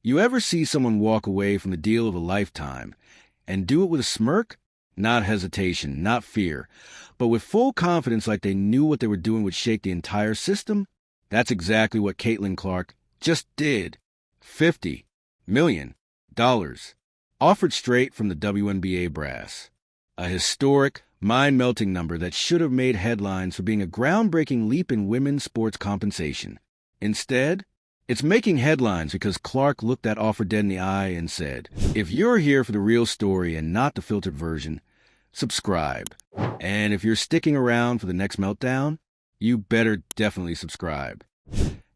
You ever see someone walk away from the deal of a lifetime and do it with a smirk? Not hesitation, not fear, but with full confidence, like they knew what they were doing would shake the entire system? That's exactly what Caitlin Clark just did. $50 million. Offered straight from the WNBA brass. A historic, mind-melting number that should have made headlines for being a groundbreaking leap in women's sports compensation. Instead, it's making headlines because Clark looked that offer dead in the eye and said, "If you're here for the real story and not the filtered version, subscribe. And if you're sticking around for the next meltdown, you better definitely subscribe.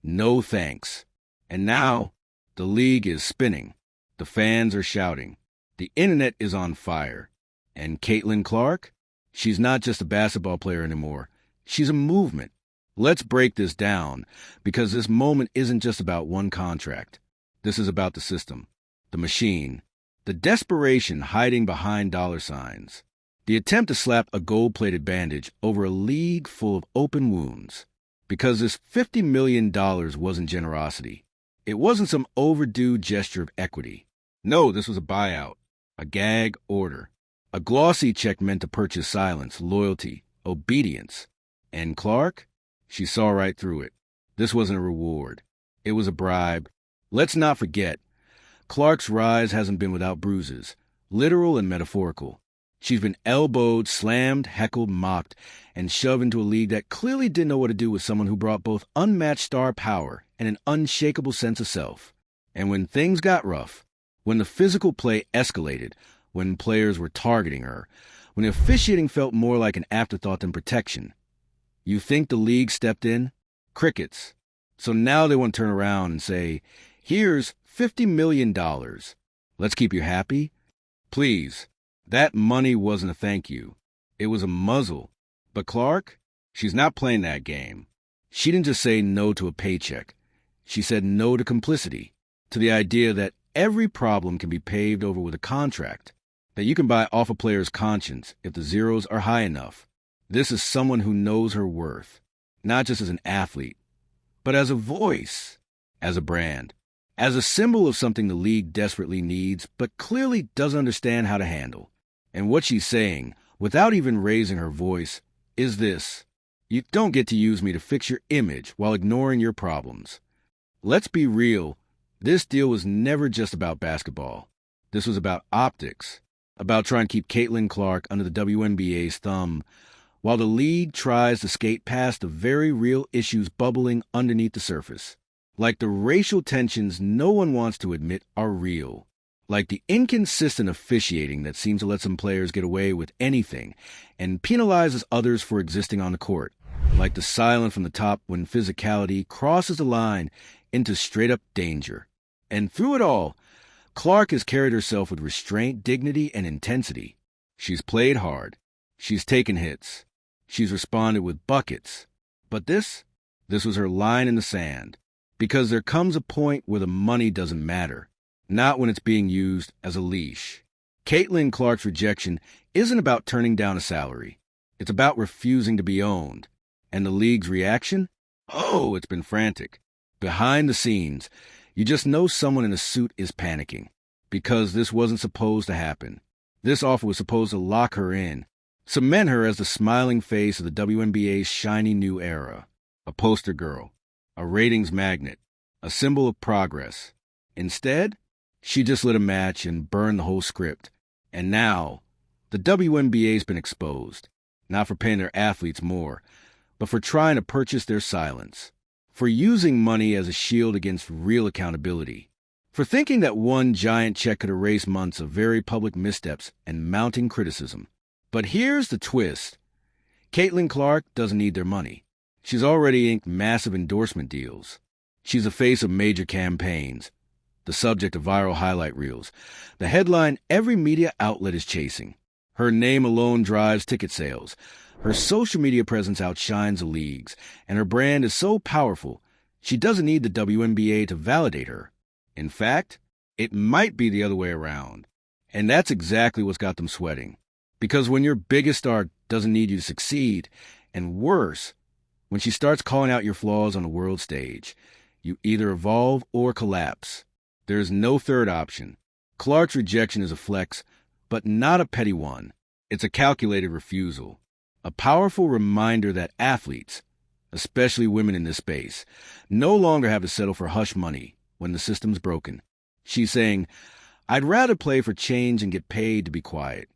No thanks." And now, the league is spinning. The fans are shouting. The internet is on fire. And Caitlin Clark? She's not just a basketball player anymore. She's a movement. Let's break this down, because this moment isn't just about one contract. This is about the system, the machine, the desperation hiding behind dollar signs, the attempt to slap a gold-plated bandage over a league full of open wounds. Because this $50 million wasn't generosity. It wasn't some overdue gesture of equity. No, this was a buyout, a gag order, a glossy check meant to purchase silence, loyalty, obedience. And Clark? She saw right through it. This wasn't a reward. It was a bribe. Let's not forget, Clark's rise hasn't been without bruises, literal and metaphorical. She's been elbowed, slammed, heckled, mocked, and shoved into a league that clearly didn't know what to do with someone who brought both unmatched star power and an unshakable sense of self. And when things got rough, when the physical play escalated, when players were targeting her, when the officiating felt more like an afterthought than protection, you think the league stepped in? Crickets. So now they want to turn around and say, "Here's $50 million. Let's keep you happy?" Please. That money wasn't a thank you. It was a muzzle. But Clark? She's not playing that game. She didn't just say no to a paycheck. She said no to complicity, to the idea that every problem can be paved over with a contract, that you can buy off a player's conscience if the zeros are high enough. This is someone who knows her worth, not just as an athlete, but as a voice, as a brand, as a symbol of something the league desperately needs, but clearly doesn't understand how to handle. And what she's saying, without even raising her voice, is this: you don't get to use me to fix your image while ignoring your problems. Let's be real. This deal was never just about basketball. This was about optics, about trying to keep Caitlin Clark under the WNBA's thumb, while the league tries to skate past the very real issues bubbling underneath the surface. Like the racial tensions no one wants to admit are real. Like the inconsistent officiating that seems to let some players get away with anything and penalizes others for existing on the court. Like the silence from the top when physicality crosses the line into straight-up danger. And through it all, Clark has carried herself with restraint, dignity, and intensity. She's played hard. She's taken hits. She's responded with buckets. But this was her line in the sand. Because there comes a point where the money doesn't matter, not when it's being used as a leash. Caitlin Clark's rejection isn't about turning down a salary. It's about refusing to be owned. And the league's reaction? Oh, it's been frantic. Behind the scenes, you just know someone in a suit is panicking. Because this wasn't supposed to happen. This offer was supposed to lock her in, cement her as the smiling face of the WNBA's shiny new era. A poster girl, a ratings magnet, a symbol of progress. Instead, she just lit a match and burned the whole script. And now, the WNBA's been exposed, not for paying their athletes more, but for trying to purchase their silence, for using money as a shield against real accountability, for thinking that one giant check could erase months of very public missteps and mounting criticism. But here's the twist. Caitlin Clark doesn't need their money. She's already inked massive endorsement deals. She's the face of major campaigns, the subject of viral highlight reels, the headline every media outlet is chasing. Her name alone drives ticket sales. Her social media presence outshines the leagues, and her brand is so powerful, she doesn't need the WNBA to validate her. In fact, it might be the other way around. And that's exactly what's got them sweating. Because when your biggest star doesn't need you to succeed, and worse, when she starts calling out your flaws on the world stage, you either evolve or collapse. There's no third option. Clark's rejection is a flex, but not a petty one. It's a calculated refusal. A powerful reminder that athletes, especially women in this space, no longer have to settle for hush money when the system's broken. She's saying, I'd rather play for change and get paid to be quiet.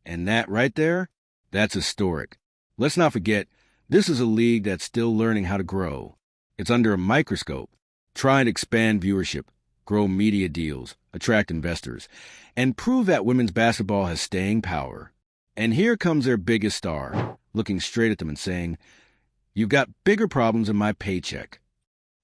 And that right there, that's historic. Let's not forget, this is a league that's still learning how to grow. It's under a microscope, trying to expand viewership, grow media deals, attract investors, and prove that women's basketball has staying power. And here comes their biggest star, looking straight at them and saying, you've got bigger problems than my paycheck.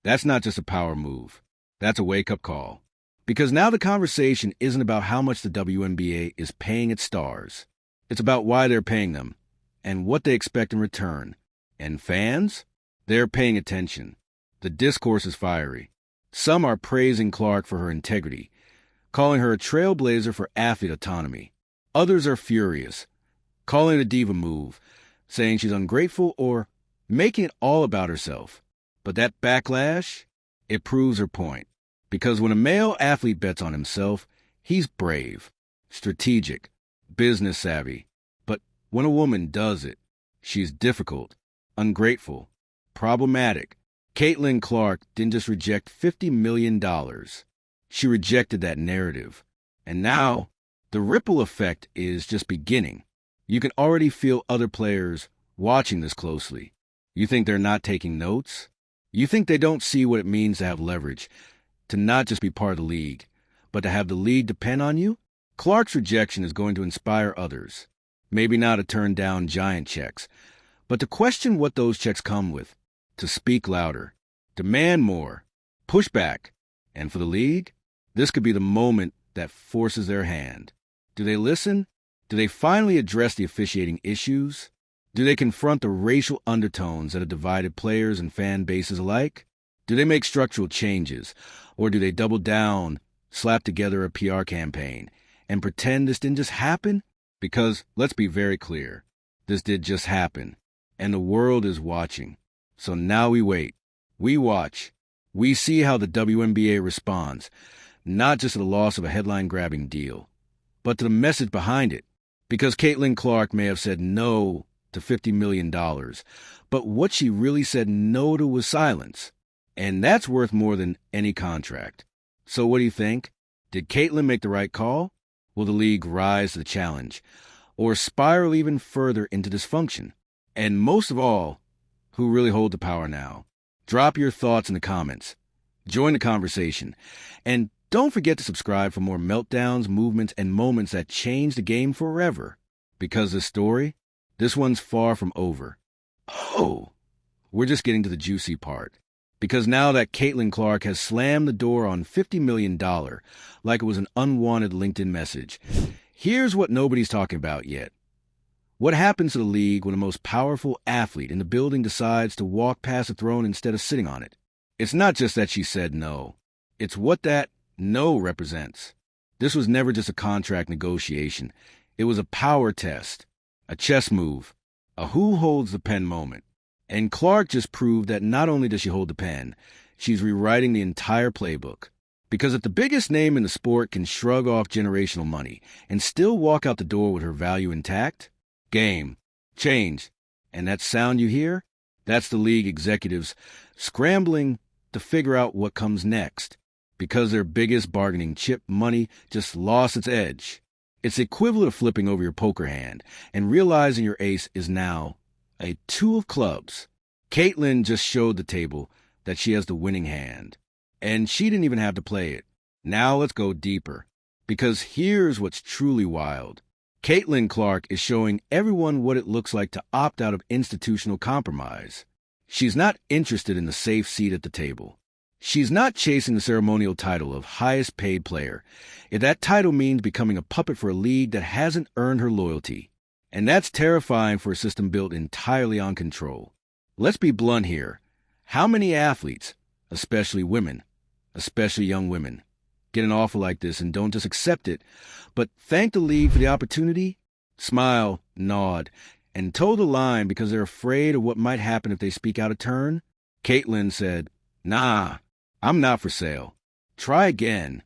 That's not just a power move. That's a wake-up call. Because now the conversation isn't about how much the WNBA is paying its stars. It's about why they're paying them and what they expect in return. And fans? They're paying attention. The discourse is fiery. Some are praising Clark for her integrity, calling her a trailblazer for athlete autonomy. Others are furious, calling it a diva move, saying she's ungrateful or making it all about herself. But that backlash, it proves her point. Because when a male athlete bets on himself, he's brave, strategic, business savvy. But when a woman does it, she's difficult, ungrateful, problematic. Caitlin Clark didn't just reject $50 million. She rejected that narrative. And now, the ripple effect is just beginning. You can already feel other players watching this closely. You think they're not taking notes? You think they don't see what it means to have leverage, to not just be part of the league, but to have the league depend on you? Clark's rejection is going to inspire others. Maybe not to turn down giant checks, but to question what those checks come with, to speak louder, demand more, push back. And for the league, this could be the moment that forces their hand. Do they listen? Do they finally address the officiating issues? Do they confront the racial undertones that have divided players and fan bases alike? Do they make structural changes? Or do they double down, slap together a PR campaign, and pretend this didn't just happen? Because, let's be very clear, this did just happen, and the world is watching. So now we wait. We watch. We see how the WNBA responds, not just to the loss of a headline-grabbing deal, but to the message behind it. Because Caitlin Clark may have said no to $50 million, but what she really said no to was silence. And that's worth more than any contract. So what do you think? Did Caitlin make the right call? Will the league rise to the challenge, or spiral even further into dysfunction? And most of all, who really hold the power now? Drop your thoughts in the comments. Join the conversation. And don't forget to subscribe for more meltdowns, movements, and moments that change the game forever. Because this one's far from over. Oh, we're just getting to the juicy part. Because now that Caitlin Clark has slammed the door on $50 million like it was an unwanted LinkedIn message, here's what nobody's talking about yet. What happens to the league when the most powerful athlete in the building decides to walk past the throne instead of sitting on it? It's not just that she said no. It's what that no represents. This was never just a contract negotiation. It was a power test, a chess move, a who holds the pen moment. And Clark just proved that not only does she hold the pen, she's rewriting the entire playbook. Because if the biggest name in the sport can shrug off generational money and still walk out the door with her value intact, game, change, and that sound you hear, that's the league executives scrambling to figure out what comes next. Because their biggest bargaining chip, money, just lost its edge. It's the equivalent of flipping over your poker hand and realizing your ace is now a two of clubs. Caitlin just showed the table that she has the winning hand. And she didn't even have to play it. Now let's go deeper. Because here's what's truly wild. Caitlin Clark is showing everyone what it looks like to opt out of institutional compromise. She's not interested in the safe seat at the table. She's not chasing the ceremonial title of highest paid player, if that title means becoming a puppet for a league that hasn't earned her loyalty. And that's terrifying for a system built entirely on control. Let's be blunt here. How many athletes, especially women, especially young women, get an offer like this and don't just accept it, but thank the league for the opportunity, smile, nod, and toe the line because they're afraid of what might happen if they speak out of turn? Caitlin said, "Nah, I'm not for sale. Try again.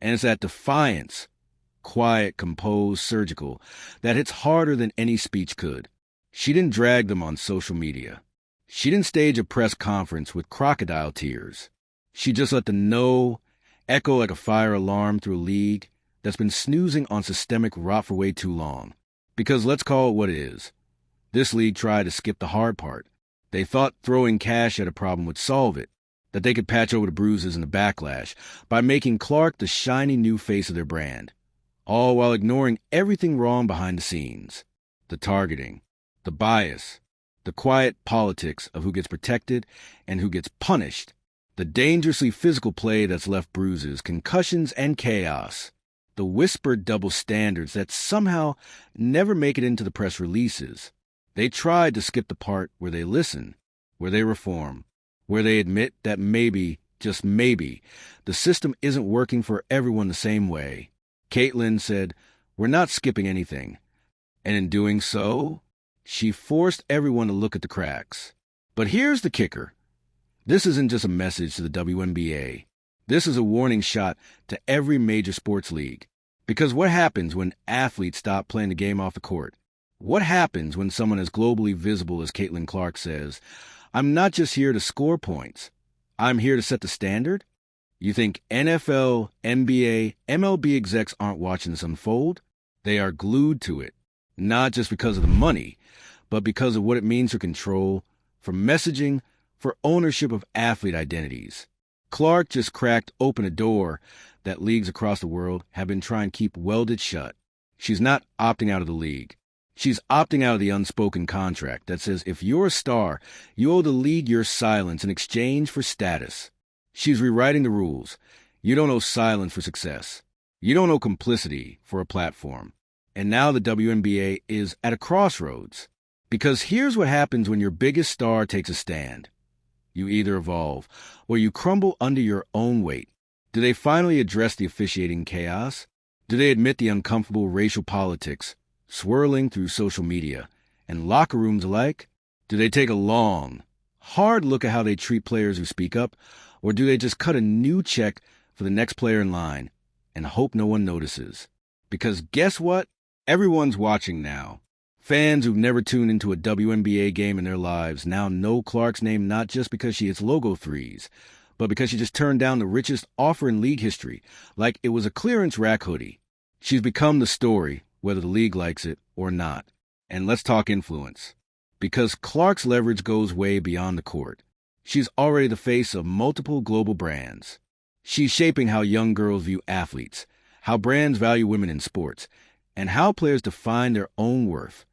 And it's that defiance, quiet, composed, surgical, that hits harder than any speech could. She didn't drag them on social media. She didn't stage a press conference with crocodile tears. She just let the no echo like a fire alarm through a league that's been snoozing on systemic rot for way too long. Because let's call it what it is. This league tried to skip the hard part. They thought throwing cash at a problem would solve it, that they could patch over the bruises and the backlash by making Clark the shiny new face of their brand, all while ignoring everything wrong behind the scenes. The targeting, the bias, the quiet politics of who gets protected and who gets punished, the dangerously physical play that's left bruises, concussions, and chaos, the whispered double standards that somehow never make it into the press releases. They tried to skip the part where they listen, where they reform, where they admit that maybe, just maybe, the system isn't working for everyone the same way. Caitlin said, "We're not skipping anything." And in doing so, she forced everyone to look at the cracks. But here's the kicker. This isn't just a message to the WNBA. This is a warning shot to every major sports league. Because what happens when athletes stop playing the game off the court? What happens when someone as globally visible as Caitlin Clark says, "I'm not just here to score points. I'm here to set the standard"? You think NFL, NBA, MLB execs aren't watching this unfold? They are glued to it, not just because of the money, but because of what it means for control, for messaging, for ownership of athlete identities. Clark just cracked open a door that leagues across the world have been trying to keep welded shut. She's not opting out of the league. She's opting out of the unspoken contract that says if you're a star, you owe the league your silence in exchange for status. She's rewriting the rules. You don't owe silence for success. You don't owe complicity for a platform. And now the WNBA is at a crossroads. Because here's what happens when your biggest star takes a stand. You either evolve, or you crumble under your own weight. Do they finally address the officiating chaos? Do they admit the uncomfortable racial politics swirling through social media and locker rooms alike? Do they take a long, hard look at how they treat players who speak up, or do they just cut a new check for the next player in line and hope no one notices? Because guess what? Everyone's watching now. Fans who've never tuned into a WNBA game in their lives now know Clark's name not just because she hits logo threes, but because she just turned down the richest offer in league history, like it was a clearance rack hoodie. She's become the story, whether the league likes it or not. And let's talk influence. Because Clark's leverage goes way beyond the court. She's already the face of multiple global brands. She's shaping how young girls view athletes, how brands value women in sports, and how players define their own worth.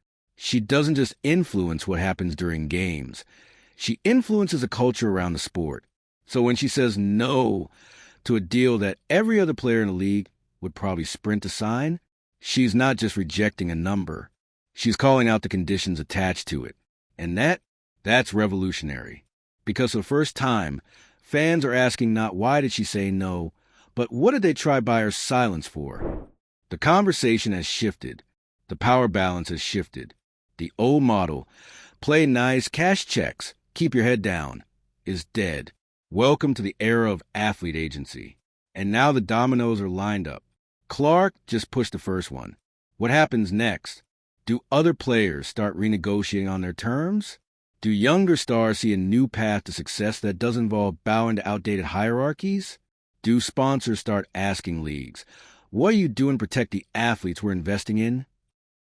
She doesn't just influence what happens during games. She influences a culture around the sport. So when she says no to a deal that every other player in the league would probably sprint to sign, she's not just rejecting a number. She's calling out the conditions attached to it. And that's revolutionary. Because for the first time, fans are asking not why did she say no, but what did they try by her silence for? The conversation has shifted. The power balance has shifted. The old model, play nice, cash checks, keep your head down, is dead. Welcome to the era of athlete agency. And now the dominoes are lined up. Clark just pushed the first one. What happens next? Do other players start renegotiating on their terms? Do younger stars see a new path to success that doesn't involve bowing to outdated hierarchies? Do sponsors start asking leagues, what are you doing to protect the athletes we're investing in?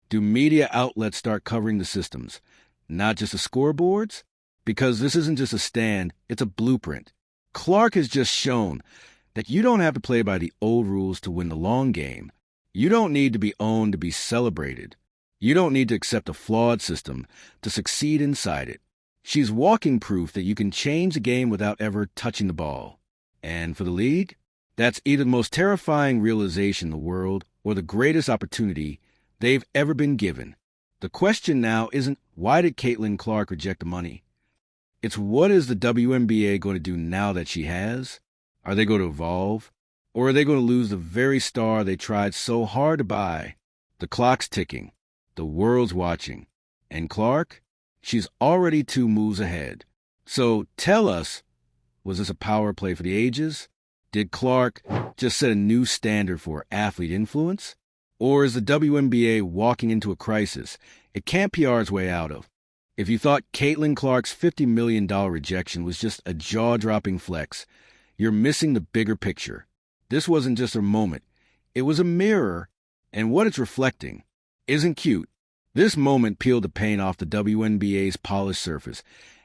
Do media outlets start covering the systems, not just the scoreboards? Because this isn't just a stand, it's a blueprint. Clark has just shown that you don't have to play by the old rules to win the long game. You don't need to be owned to be celebrated. You don't need to accept a flawed system to succeed inside it. She's walking proof that you can change the game without ever touching the ball. And for the league, that's either the most terrifying realization in the world or the greatest opportunity they've ever been given. The question now isn't, why did Caitlin Clark reject the money? It's, what is the WNBA going to do now that she has? Are they going to evolve? Or are they going to lose the very star they tried so hard to buy? The clock's ticking. The world's watching. And Clark? She's already 2 moves ahead. So tell us, was this a power play for the ages? Did Clark just set a new standard for athlete influence? Or is the WNBA walking into a crisis it can't PR its way out of? If you thought Caitlin Clark's $50 million rejection was just a jaw-dropping flex, you're missing the bigger picture. This wasn't just a moment. It was a mirror, and what it's reflecting isn't cute. This moment peeled the paint off the WNBA's polished surface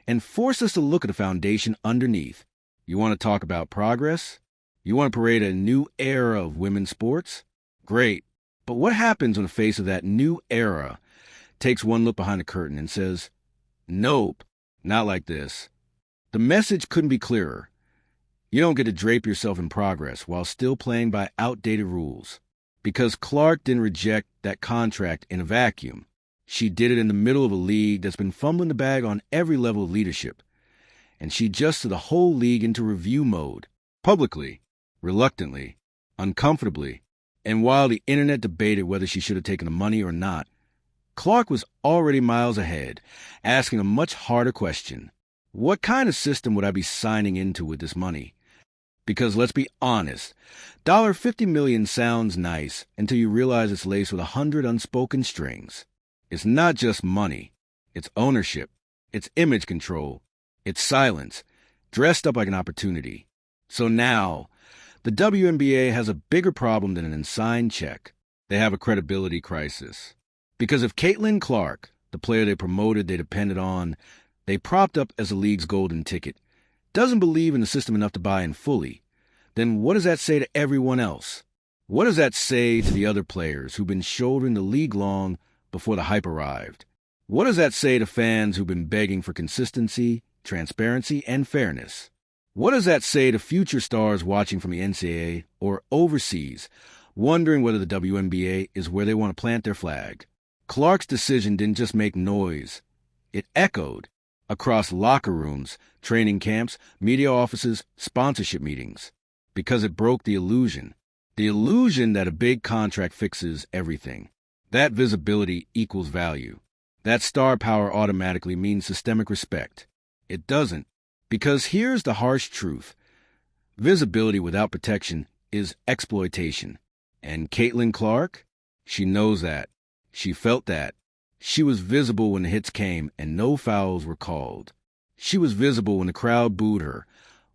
and forced us to look at the foundation underneath. You want to talk about progress? You want to parade a new era of women's sports? Great. But what happens when the face of that new era takes one look behind the curtain and says, nope, not like this? The message couldn't be clearer. You don't get to drape yourself in progress while still playing by outdated rules. Because Clark didn't reject that contract in a vacuum. She did it in the middle of a league that's been fumbling the bag on every level of leadership. And she adjusted the whole league into review mode, publicly, reluctantly, uncomfortably. And while the internet debated whether she should have taken the money or not, Clark was already miles ahead, asking a much harder question. What kind of system would I be signing into with this money? Because let's be honest, $50 million sounds nice until you realize it's laced with 100 unspoken strings. It's not just money. It's ownership. It's image control. It's silence, dressed up like an opportunity. So now, the WNBA has a bigger problem than an unsigned check. They have a credibility crisis. Because if Caitlin Clark, the player they promoted, they depended on, they propped up as the league's golden ticket, doesn't believe in the system enough to buy in fully, then what does that say to everyone else? What does that say to the other players who've been shouldering the league long before the hype arrived? What does that say to fans who've been begging for consistency, transparency, and fairness? What does that say to future stars watching from the NCAA or overseas, wondering whether the WNBA is where they want to plant their flag? Clark's decision didn't just make noise. It echoed across locker rooms, training camps, media offices, sponsorship meetings, because it broke the illusion that a big contract fixes everything. That visibility equals value. That star power automatically means systemic respect. It doesn't, because here's the harsh truth. Visibility without protection is exploitation. And Caitlin Clark, she knows that. She felt that. She was visible when the hits came and no fouls were called. She was visible when the crowd booed her,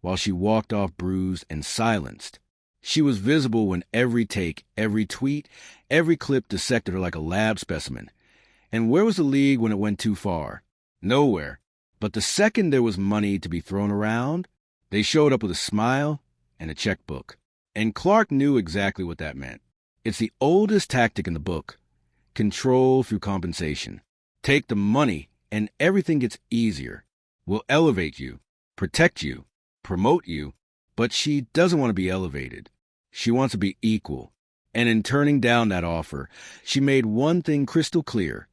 while she walked off bruised and silenced. She was visible when every take, every tweet, every clip dissected her like a lab specimen. And where was the league when it went too far? Nowhere. But the second there was money to be thrown around, they showed up with a smile and a checkbook. And Clark knew exactly what that meant. It's the oldest tactic in the book. Control through compensation. Take the money and everything gets easier. We'll elevate you, protect you, promote you, but she doesn't want to be elevated. She wants to be equal. And in turning down that offer, she made one thing crystal clear.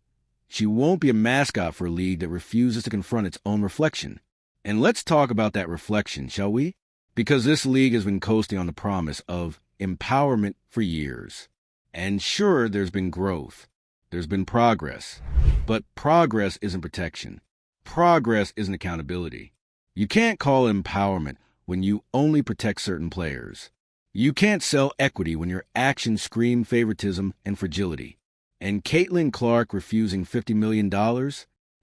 She won't be a mascot for a league that refuses to confront its own reflection. And let's talk about that reflection, shall we? Because this league has been coasting on the promise of empowerment for years. And sure, there's been growth. There's been progress. But progress isn't protection. Progress isn't accountability. You can't call it empowerment when you only protect certain players. You can't sell equity when your actions scream favoritism and fragility. And Caitlin Clark refusing $50 million?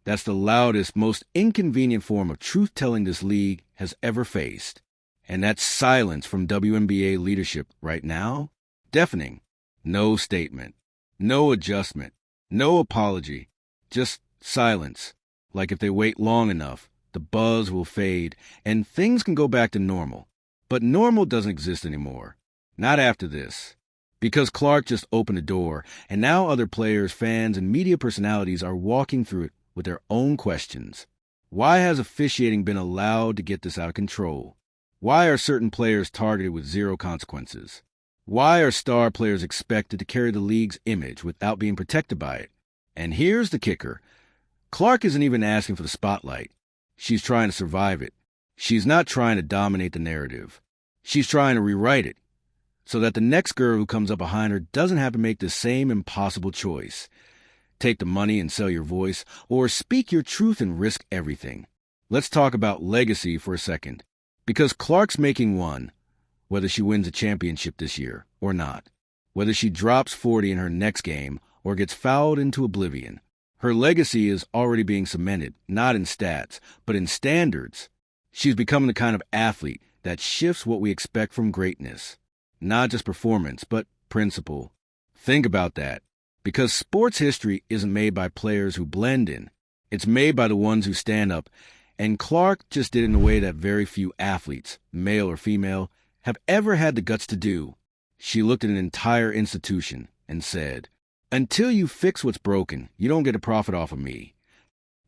That's the loudest, most inconvenient form of truth-telling this league has ever faced. And that silence from WNBA leadership right now? Deafening. No statement. No adjustment. No apology. Just silence. Like if they wait long enough, the buzz will fade and things can go back to normal. But normal doesn't exist anymore. Not after this. Because Clark just opened the door, and now other players, fans, and media personalities are walking through it with their own questions. Why has officiating been allowed to get this out of control? Why are certain players targeted with zero consequences? Why are star players expected to carry the league's image without being protected by it? And here's the kicker. Clark isn't even asking for the spotlight. She's trying to survive it. She's not trying to dominate the narrative. She's trying to rewrite it so that the next girl who comes up behind her doesn't have to make the same impossible choice. Take the money and sell your voice, or speak your truth and risk everything. Let's talk about legacy for a second. Because Clark's making one whether she wins a championship this year or not, whether she drops 40 in her next game or gets fouled into oblivion. Her legacy is already being cemented, not in stats, but in standards. She's becoming the kind of athlete that shifts what we expect from greatness. Not just performance, but principle. Think about that. Because sports history isn't made by players who blend in. It's made by the ones who stand up. And Clark just did it in a way that very few athletes, male or female, have ever had the guts to do. She looked at an entire institution and said, "Until you fix what's broken, you don't get a profit off of me."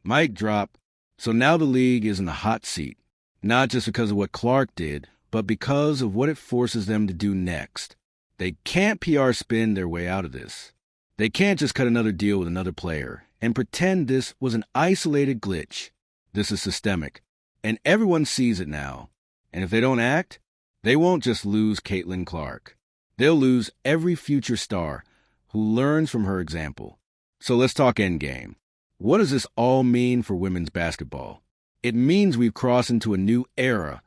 Mic drop. So now the league is in the hot seat, not just because of what Clark did, but because of what it forces them to do next. They can't PR spin their way out of this. They can't just cut another deal with another player and pretend this was an isolated glitch. This is systemic, and everyone sees it now. And if they don't act, they won't just lose Caitlin Clark. They'll lose every future star who learns from her example. So let's talk endgame. What does this all mean for women's basketball? It means we've crossed into a new era,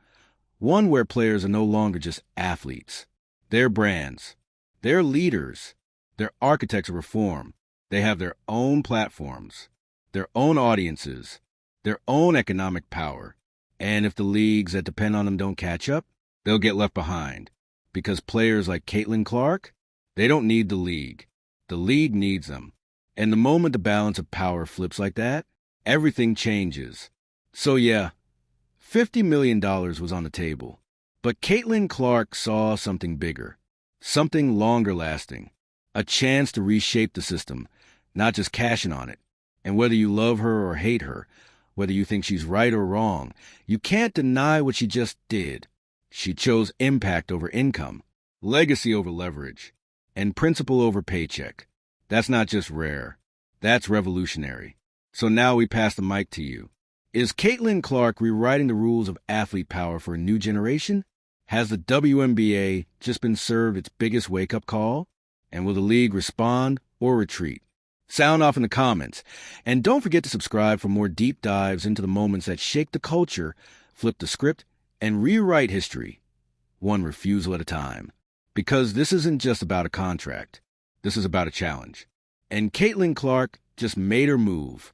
one where players are no longer just athletes. They're brands. They're leaders. They're architects of reform. They have their own platforms, their own audiences, their own economic power. And if the leagues that depend on them don't catch up, they'll get left behind. Because players like Caitlin Clark, they don't need the league. The league needs them. And the moment the balance of power flips like that, everything changes. So yeah, $50 million was on the table. But Caitlin Clark saw something bigger, something longer lasting, a chance to reshape the system, not just cashing on it. And whether you love her or hate her, whether you think she's right or wrong, you can't deny what she just did. She chose impact over income, legacy over leverage, and principle over paycheck. That's not just rare. That's revolutionary. So now we pass the mic to you. Is Caitlin Clark rewriting the rules of athlete power for a new generation? Has the WNBA just been served its biggest wake-up call? And will the league respond or retreat? Sound off in the comments. And don't forget to subscribe for more deep dives into the moments that shake the culture, flip the script, and rewrite history, one refusal at a time. Because this isn't just about a contract. This is about a challenge. And Caitlin Clark just made her move.